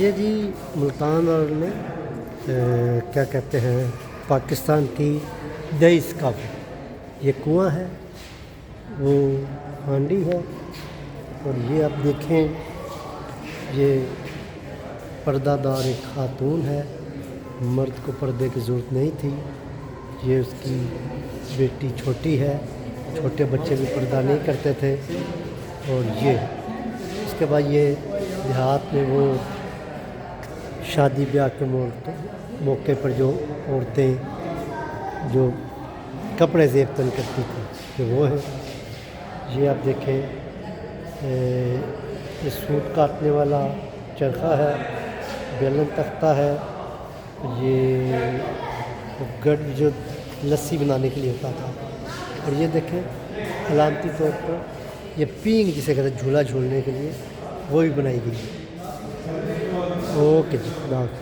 یہ جی ملتان اور میں کیا کہتے ہیں پاکستان کی دئیس کپ، یہ کنواں ہے، وہ ہانڈی ہے، اور یہ آپ دیکھیں یہ پردہ دار ایک خاتون ہے، مرد کو پردے کی ضرورت نہیں تھی، یہ اس کی بیٹی چھوٹی ہے، چھوٹے بچے بھی پردہ نہیں کرتے تھے، اور یہ اس کے بعد یہ دیہات میں وہ شادی بیاہ کے موقع پر جو عورتیں جو کپڑے زیب تن کرتی تھیں کہ وہ ہے، یہ آپ دیکھیں یہ سوٹ کاٹنے والا چرخہ ہے، بیلن تختہ ہے، یہ گڑ جو لسی بنانے کے لیے ہوتا تھا، اور یہ دیکھیں علامتی طور پر یہ پینگ جسے کہتے ہیں جھولا جھولنے کے لیے وہ بھی بنائی گئی ہے۔ اوکے جی، خدا حافظ۔